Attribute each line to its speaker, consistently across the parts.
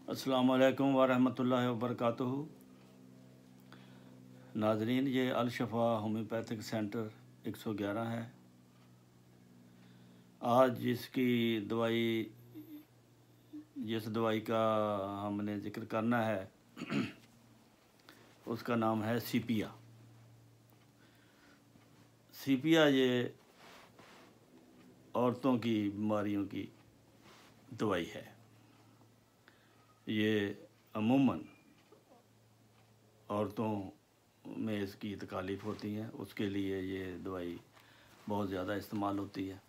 Speaker 1: अस्सलाम वालेकुम वरहमतुल्लाहि वबरकातुहू। नाजरीन, ये अल शफ़ा होम्योपैथिक सेंटर 111 है। आज जिस दवाई का हमने ज़िक्र करना है उसका नाम है सीपिया। सीपिया ये औरतों की बीमारियों की दवाई है। ये अमूमन औरतों में इसकी तकालीफ़ होती हैं, उसके लिए ये दवाई बहुत ज़्यादा इस्तेमाल होती है।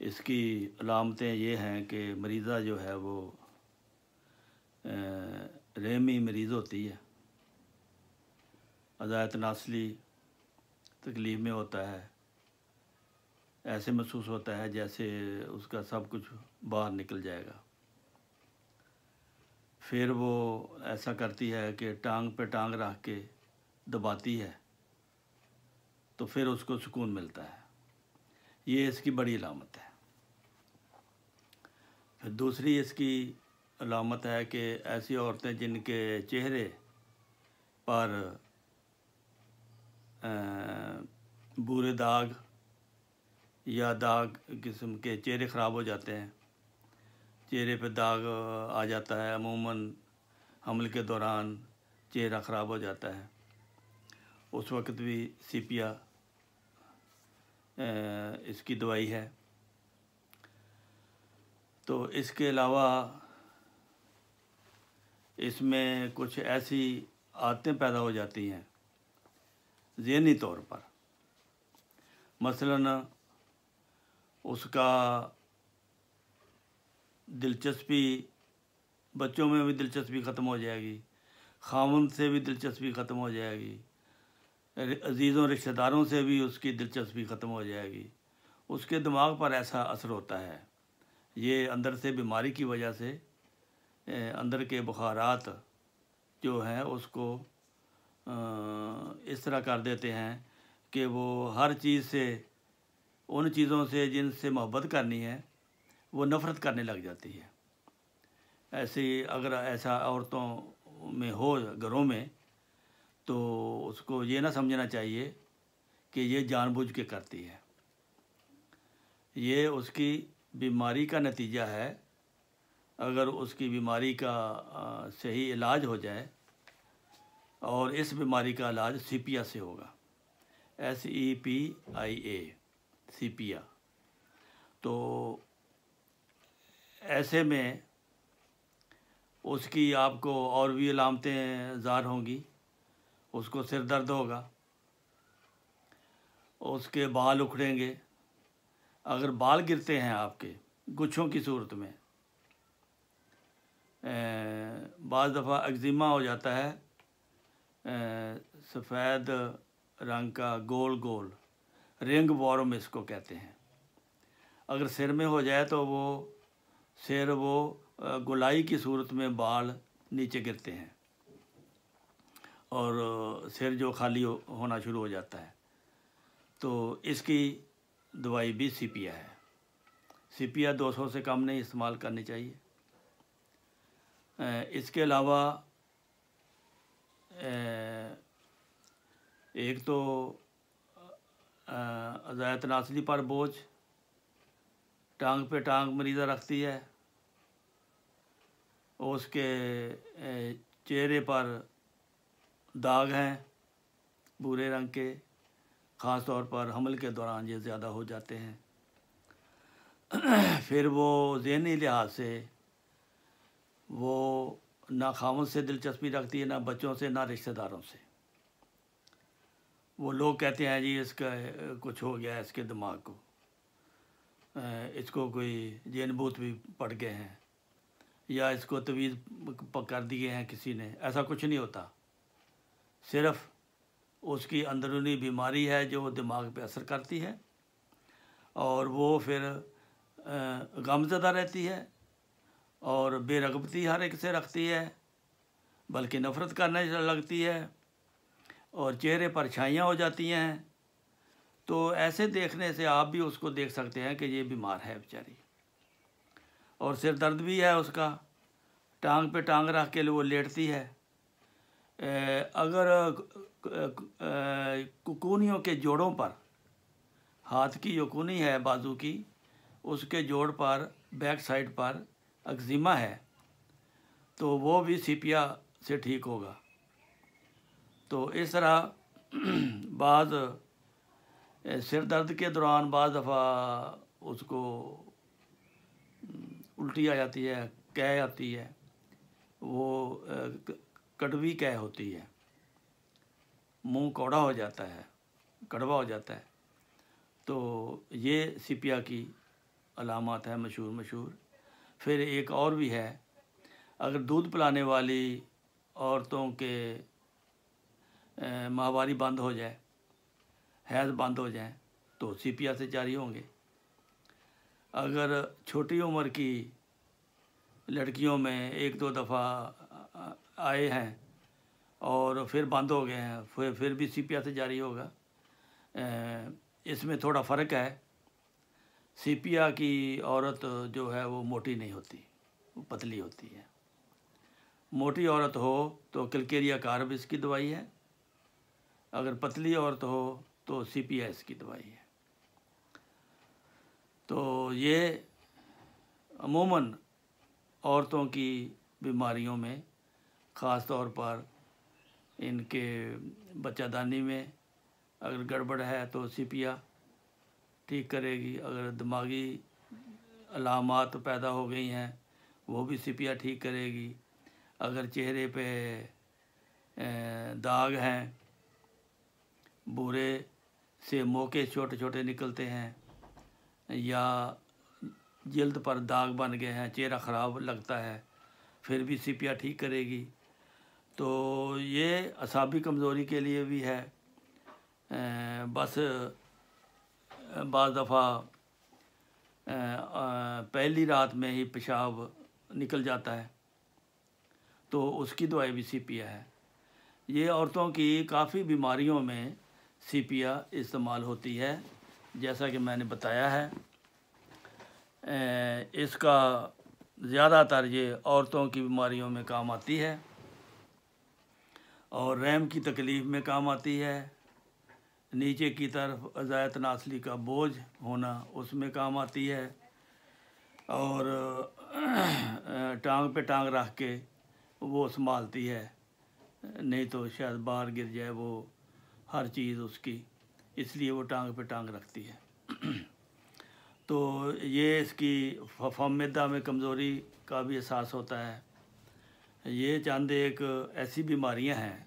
Speaker 1: इसकी अलामतें ये हैं कि मरीज़ा जो है वो रेमी मरीज़ होती है, अज़ायत नासली तकलीफ़ में होता है, ऐसे महसूस होता है जैसे उसका सब कुछ बाहर निकल जाएगा। फिर वो ऐसा करती है कि टांग पे टांग रख के दबाती है तो फिर उसको सुकून मिलता है। ये इसकी बड़ी अलामत है। फिर दूसरी इसकी अलामत है कि ऐसी औरतें जिनके चेहरे पर बुरे दाग या दाग किस्म के चेहरे ख़राब हो जाते हैं, चेहरे पे दाग आ जाता है, अमूमन हमल के दौरान चेहरा ख़राब हो जाता है, उस वक्त भी सीपिया इसकी दवाई है। तो इसके अलावा इसमें कुछ ऐसी आदतें पैदा हो जाती हैं ज़हनी तौर पर, मसलन उसका दिलचस्पी, बच्चों में भी दिलचस्पी ख़त्म हो जाएगी, ख़ावंद से भी दिलचस्पी ख़त्म हो जाएगी, अजीज़ों रिश्तेदारों से भी उसकी दिलचस्पी ख़त्म हो जाएगी। उसके दिमाग पर ऐसा असर होता है। ये अंदर से बीमारी की वजह से अंदर के बुखारात जो हैं उसको इस तरह कर देते हैं कि वो हर चीज़ से, उन चीज़ों से जिनसे मोहब्बत करनी है वो नफ़रत करने लग जाती है। ऐसे अगर ऐसा औरतों में हो घरों में, तो उसको ये ना समझना चाहिए कि ये जानबूझ के करती है। ये उसकी बीमारी का नतीजा है। अगर उसकी बीमारी का सही इलाज हो जाए, और इस बीमारी का इलाज सीपिया से होगा, SEPIA, सीपिया। तो ऐसे में उसकी आपको और भी अलामतें ज़ाहिर होंगी। उसको सिर दर्द होगा, उसके बाल उखड़ेंगे, अगर बाल गिरते हैं आपके गुच्छों की सूरत में, बाज़ दफ़ा एक्जिमा हो जाता है, सफ़ेद रंग का गोल गोल रिंग वॉर्म इसको कहते हैं। अगर सिर में हो जाए तो वो गोलाई की सूरत में बाल नीचे गिरते हैं और सिर जो खाली होना शुरू हो जाता है। तो इसकी दवाई भी सीपिया है। सीपिया 200 से कम नहीं इस्तेमाल करनी चाहिए। इसके अलावा एक तो अज़ायत नासली पर बोझ, टांग पे टांग मरीज़ा रखती है, उसके चेहरे पर दाग हैं भूरे रंग के, ख़ास तौर पर हमल के दौरान ये ज़्यादा हो जाते हैं। फिर वो ज़हनी लिहाज से वो ना ख़ावंद से दिलचस्पी रखती है, ना बच्चों से, ना रिश्तेदारों से। वो लोग कहते हैं जी इसका कुछ हो गया है, इसके दिमाग को, इसको कोई जिन भूत भी पड़ गए हैं या इसको तवीज़ कर दिए हैं किसी ने। ऐसा कुछ नहीं होता। सिर्फ़ उसकी अंदरूनी बीमारी है जो दिमाग पे असर करती है, और वो फिर गमज़दा रहती है और बेरग़बती हर एक से रखती है, बल्कि नफ़रत करने लगती है, और चेहरे पर छाइयाँ हो जाती हैं। तो ऐसे देखने से आप भी उसको देख सकते हैं कि ये बीमार है बेचारी। और सिर दर्द भी है उसका, टांग पे टांग रख के वो लेटती है। अगर कुकूनियों के जोड़ों पर, हाथ की जो कूनी है बाजू की, उसके जोड़ पर बैक साइड पर एक्जिमा है तो वो भी सीपिया से ठीक होगा। तो इस तरह बाद सिर दर्द के दौरान बाज़ दफ़ा उसको उल्टी आ जाती है, कै आती है, वो कड़वी कै होती है, मुंह कौड़ा हो जाता है, कड़वा हो जाता है। तो ये सीपिया की अलामत है मशहूर। फिर एक और भी है, अगर दूध पिलाने वाली औरतों के माहवारी बंद हो जाए, हैज़ बंद हो जाए तो सीपिया से जारी होंगे। अगर छोटी उम्र की लड़कियों में एक दो दफ़ा आए हैं और फिर बंद हो गए हैं, फिर भी सीपिया से जारी होगा। इसमें थोड़ा फ़र्क है, सीपिया की औरत जो है वो मोटी नहीं होती, वो पतली होती है। मोटी औरत हो तो किलकेरिया कार्ब इसकी दवाई है, अगर पतली औरत हो तो सीपिया इसकी दवाई है। तो ये अमूमन औरतों की बीमारियों में, ख़ास तौर पर इनके बच्चादानी में अगर गड़बड़ है तो सीपिया ठीक करेगी। अगर दिमागी अलामात पैदा हो गई हैं वो भी सीपिया ठीक करेगी। अगर चेहरे पे दाग हैं, बूरे से मोके छोटे छोटे निकलते हैं, या जल्द पर दाग बन गए हैं, चेहरा ख़राब लगता है, फिर भी सीपिया ठीक करेगी। तो ये असाबी कमज़ोरी के लिए भी है। बस बाज़ दफ़ा पहली रात में ही पेशाब निकल जाता है तो उसकी दवाई भी सीपिया है। ये औरतों की काफ़ी बीमारियों में सीपिया इस्तेमाल होती है, जैसा कि मैंने बताया है। इसका ज़्यादातर ये औरतों की बीमारियों में काम आती है और रहम की तकलीफ़ में काम आती है। नीचे की तरफ अज़ायत नासली का बोझ होना, उसमें काम आती है। और टांग पे टांग रख के वो संभालती है, नहीं तो शायद बाहर गिर जाए वो हर चीज़ उसकी, इसलिए वो टांग पे टांग रखती है। तो ये इसकी फहमिदा में कमज़ोरी का भी एहसास होता है। ये चंद एक ऐसी बीमारियां हैं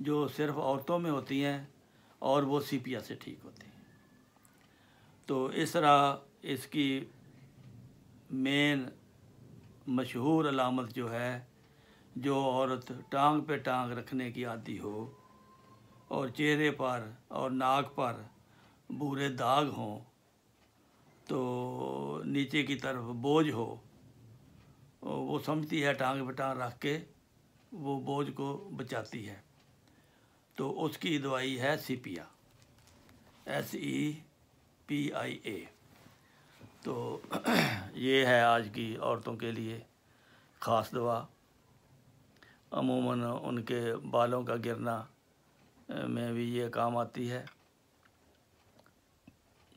Speaker 1: जो सिर्फ़ औरतों में होती हैं और वो सीपिया से ठीक होती हैं। तो इस तरह इसकी मेन मशहूर अलामत जो है, जो औरत टांग पे टांग रखने की आदी हो और चेहरे पर और नाक पर भूरे दाग हों, तो नीचे की तरफ बोझ हो, वो समझती है टांग पे टांग रख के वो बोझ को बचाती है, तो उसकी दवाई है सीपिया, SEPIA। तो ये है आज की औरतों के लिए ख़ास दवा। अमूमन उनके बालों का गिरना में भी ये काम आती है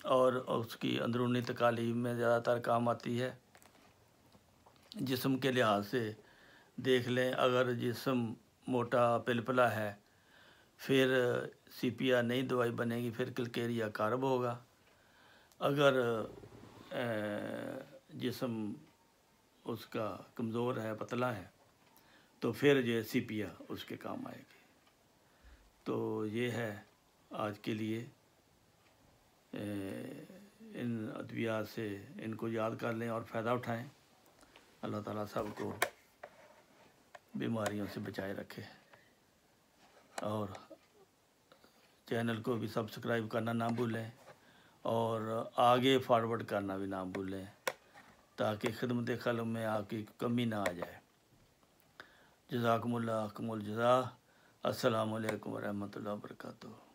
Speaker 1: और उसकी अंदरूनी तकालीफ में ज़्यादातर काम आती है। जिस्म के लिहाज से देख लें, अगर जिस्म मोटा पिलपला है फिर सीपिया नई दवाई बनेगी, फिर किलकेरिया कार्ब होगा। अगर जिस्म उसका कमज़ोर है, पतला है, तो फिर ये सीपिया उसके काम आएगी। तो ये है आज के लिए। इन अद्वियात से इनको याद कर लें और फ़ायदा उठाएं। अल्लाह ताला सबको बीमारियों से बचाए रखे और चैनल को भी सब्सक्राइब करना ना भूलें और आगे फॉरवर्ड करना भी ना भूलें, ताकि खिदमत खल्क़ में आपकी कमी ना आ जाए। जज़ाकुमुल्लाह खैरुल जज़ा। अस्सलामु अलैकुम व रहमतुल्लाहि व बरकातुहू।